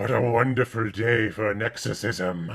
What a wonderful day for an exorcism.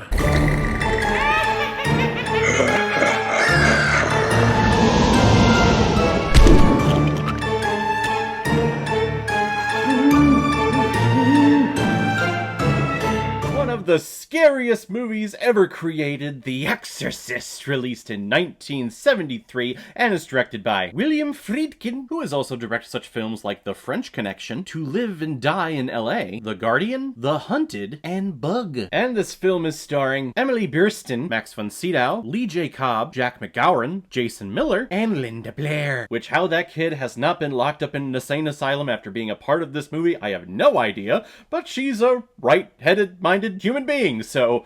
One of the scariest movies ever created, The Exorcist, released in 1973 and is directed by William Friedkin, who has also directed such films like The French Connection, To Live and Die in L.A., The Guardian, The Hunted, and Bug. And this film is starring Emily Biersten, Max von Sydow, Lee J. Cobb, Jack McGowan, Jason Miller, and Linda Blair. Which, how that kid has not been locked up in an insane asylum after being a part of this movie, I have no idea, but she's a right-headed, minded human being, so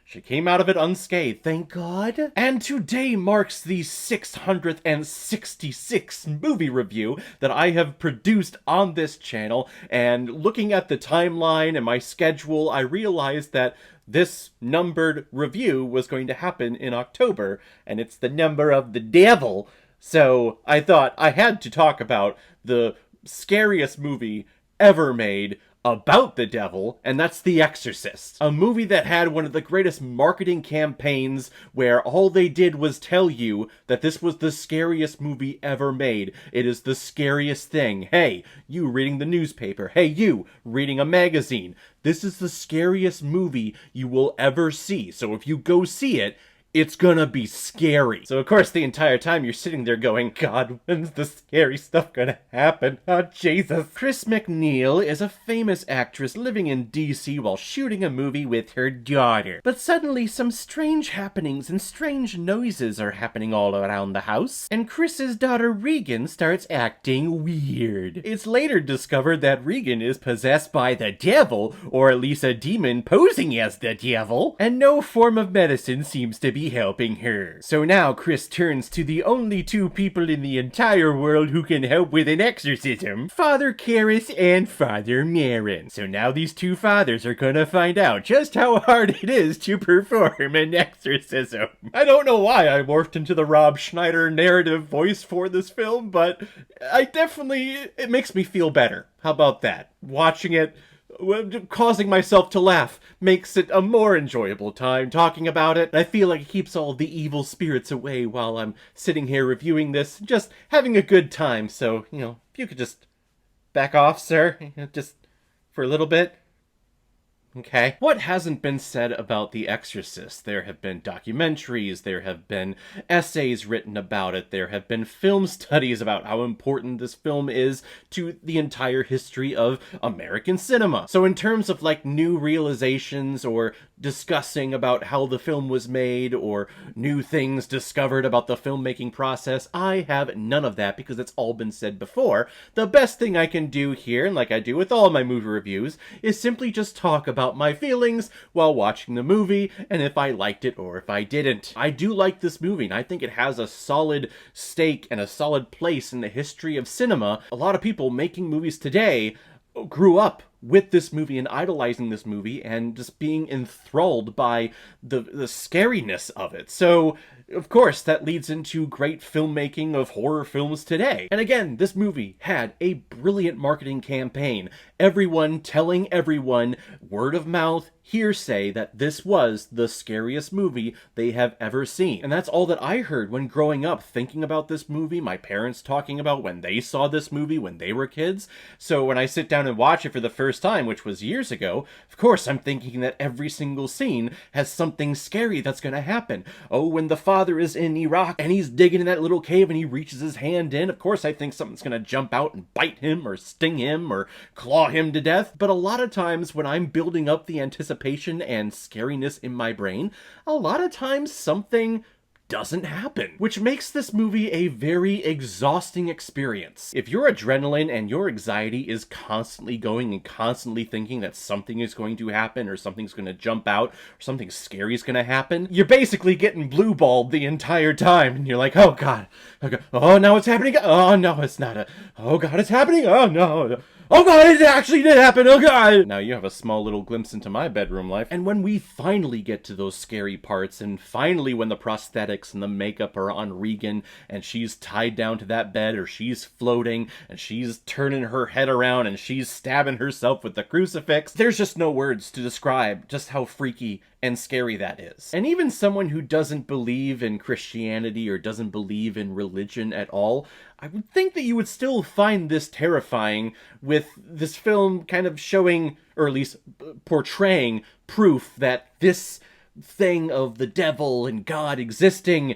she came out of it unscathed, thank God. And today marks the 666th movie review that I have produced on this channel, and looking at the timeline and my schedule, I realized that this numbered review was going to happen in October, and it's the number of the devil, so I thought I had to talk about the scariest movie ever made about the devil, and that's The Exorcist. A movie that had one of the greatest marketing campaigns where all they did was tell you that this was the scariest movie ever made. It is the scariest thing. Hey, you reading the newspaper. Hey, you reading a magazine. This is the scariest movie you will ever see. So if you go see it, it's gonna be scary. So of course the entire time you're sitting there going, God, when's the scary stuff gonna happen? Oh, Jesus. Chris McNeil is a famous actress living in DC while shooting a movie with her daughter. But suddenly some strange happenings and strange noises are happening all around the house, and Chris's daughter Regan starts acting weird. It's later discovered that Regan is possessed by the devil, or at least a demon posing as the devil, and no form of medicine seems to be helping her. So now Chris turns to the only two people in the entire world who can help with an exorcism, Father Karras and Father Merrin. So now these two fathers are gonna find out just how hard it is to perform an exorcism. I don't know why I morphed into the Rob Schneider narrative voice for this film, but it makes me feel better. How about that? Watching it, causing myself to laugh makes it a more enjoyable time talking about it. I feel like it keeps all the evil spirits away while I'm sitting here reviewing this, just having a good time. So, if you could just back off, sir, just for a little bit. Okay. What hasn't been said about The Exorcist? There have been documentaries, there have been essays written about it, there have been film studies about how important this film is to the entire history of American cinema. So in terms of new realizations or discussing about how the film was made or new things discovered about the filmmaking process, I have none of that because it's all been said before. The best thing I can do here, and like I do with all my movie reviews, is simply just talk about my feelings while watching the movie and if I liked it or if I didn't. I do like this movie and I think it has a solid stake and a solid place in the history of cinema. A lot of people making movies today grew up with this movie and idolizing this movie and just being enthralled by the scariness of it. So, of course, that leads into great filmmaking of horror films today. And again, this movie had a brilliant marketing campaign. Everyone telling everyone, word of mouth, hearsay, that this was the scariest movie they have ever seen. And that's all that I heard when growing up thinking about this movie, my parents talking about when they saw this movie when they were kids. So when I sit down and watch it for the first time, which was years ago, of course I'm thinking that every single scene has something scary that's gonna happen. Oh, when the father is in Iraq and he's digging in that little cave and he reaches his hand in, of course I think something's gonna jump out and bite him or sting him or claw him to death. But a lot of times when I'm building up the anticipation and scariness in my brain, a lot of times something doesn't happen, which makes this movie a very exhausting experience. If your adrenaline and your anxiety is constantly going and constantly thinking that something is going to happen or something's going to jump out or something scary is going to happen, you're basically getting blue-balled the entire time and you're like, oh God, oh, no, it's happening, oh no, it's not, oh God, it's happening, oh no, oh god, it actually did happen, oh god! Now you have a small little glimpse into my bedroom life. And when we finally get to those scary parts, and finally when the prosthetics and the makeup are on Regan, and she's tied down to that bed, or she's floating, and she's turning her head around, and she's stabbing herself with the crucifix, there's just no words to describe just how freaky and scary that is. And even someone who doesn't believe in Christianity or doesn't believe in religion at all, I would think that you would still find this terrifying, with this film kind of showing, or at least portraying, proof that this thing of the devil and God existing,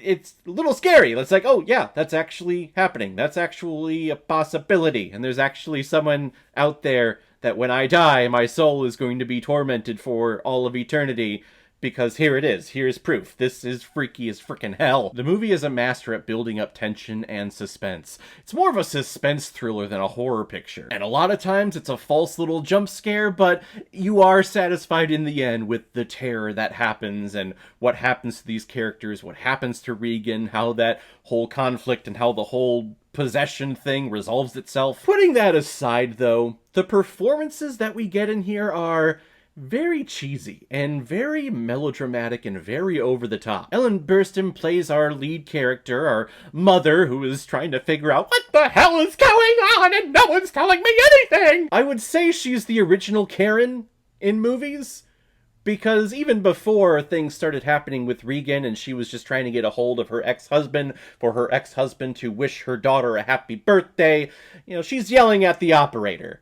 it's a little scary. It's like, oh yeah, that's actually happening. That's actually a possibility. And there's actually someone out there that when I die, my soul is going to be tormented for all of eternity. Because here it is. Here's proof. This is freaky as frickin' hell. The movie is a master at building up tension and suspense. It's more of a suspense thriller than a horror picture. And a lot of times it's a false little jump scare, but you are satisfied in the end with the terror that happens and what happens to these characters, what happens to Regan, how that whole conflict and how the whole possession thing resolves itself. Putting that aside, though, the performances that we get in here are very cheesy and very melodramatic and very over the top. Ellen Burstyn plays our lead character, our mother, who is trying to figure out what the hell is going on and no one's telling me anything. I would say she's the original Karen in movies, because even before things started happening with Regan and she was just trying to get a hold of her ex-husband for her ex-husband to wish her daughter a happy birthday, you know, she's yelling at the operator.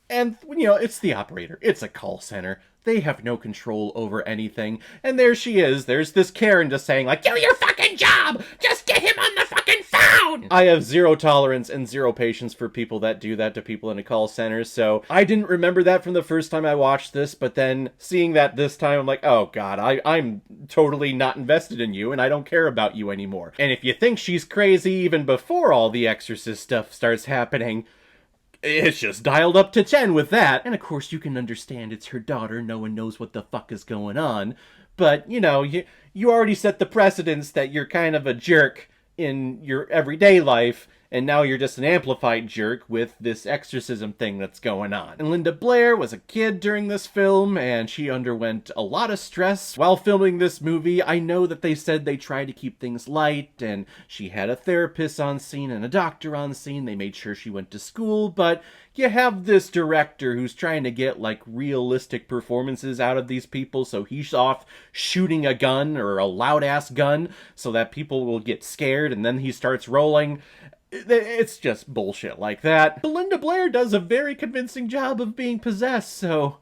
And, you know, it's the operator. It's a call center. They have no control over anything. And there she is. There's this Karen just saying, like, do your fucking job! Just get him on the fucking phone! I have zero tolerance and zero patience for people that do that to people in a call center, so I didn't remember that from the first time I watched this, but then seeing that this time, I'm like, oh god, I'm totally not invested in you, and I don't care about you anymore. And if you think she's crazy even before all the Exorcist stuff starts happening, it's just dialed up to 10 with that. And of course you can understand it's her daughter, no one knows what the fuck is going on. But, you know, you already set the precedence that you're kind of a jerk in your everyday life, and now you're just an amplified jerk with this exorcism thing that's going on. And Linda Blair was a kid during this film, and she underwent a lot of stress while filming this movie. I know that they said they tried to keep things light, and she had a therapist on scene and a doctor on scene. They made sure she went to school, but you have this director who's trying to get, like, realistic performances out of these people, so he's off shooting a gun, or a loud-ass gun, so that people will get scared, and then he starts rolling. It's just bullshit like that. Linda Blair does a very convincing job of being possessed, so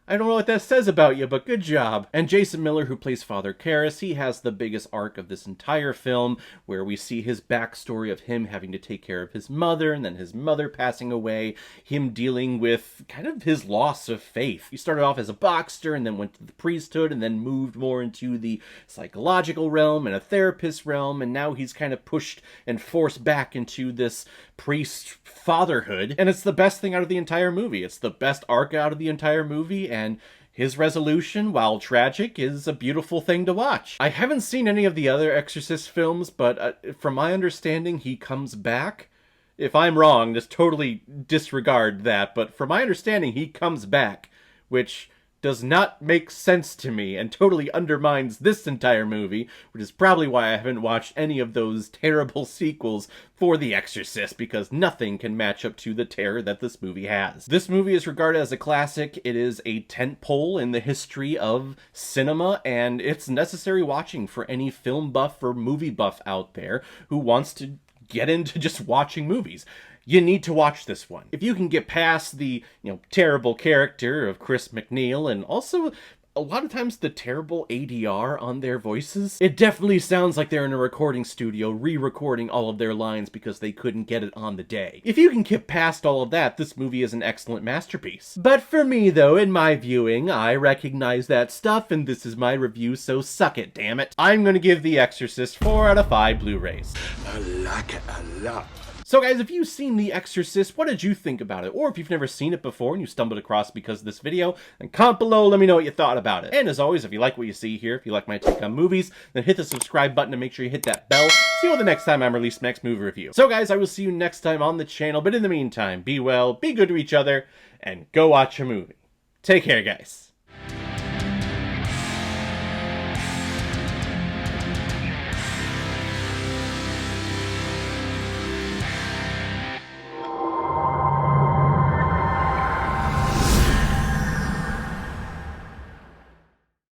I don't know what that says about you, but good job. And Jason Miller, who plays Father Karras, he has the biggest arc of this entire film, where we see his backstory of him having to take care of his mother, and then his mother passing away, him dealing with kind of his loss of faith. He started off as a boxer, and then went to the priesthood, and then moved more into the psychological realm and a therapist realm, and now he's kind of pushed and forced back into this priest fatherhood. And it's the best thing out of the entire movie. It's the best arc out of the entire movie, and his resolution, while tragic, is a beautiful thing to watch. I haven't seen any of the other Exorcist films, but from my understanding, he comes back. If I'm wrong, just totally disregard that, but from my understanding, he comes back, which does not make sense to me and totally undermines this entire movie, which is probably why I haven't watched any of those terrible sequels for The Exorcist, because nothing can match up to the terror that this movie has. This movie is regarded as a classic. It is a tentpole in the history of cinema, and it's necessary watching for any film buff or movie buff out there who wants to get into just watching movies. You need to watch this one. If you can get past the, terrible character of Chris McNeil, and also a lot of times the terrible ADR on their voices, it definitely sounds like they're in a recording studio re-recording all of their lines because they couldn't get it on the day. If you can get past all of that, this movie is an excellent masterpiece. But for me, though, in my viewing, I recognize that stuff, and this is my review, so suck it, damn it. I'm gonna give The Exorcist 4 out of 5 Blu-rays. I like it a lot. So guys, if you've seen The Exorcist, what did you think about it? Or if you've never seen it before and you stumbled across it because of this video, then comment below, let me know what you thought about it. And as always, if you like what you see here, if you like my take on movies, then hit the subscribe button and make sure you hit that bell. See you the next time I release my next movie review. So guys, I will see you next time on the channel, but in the meantime, be well, be good to each other, and go watch a movie. Take care, guys.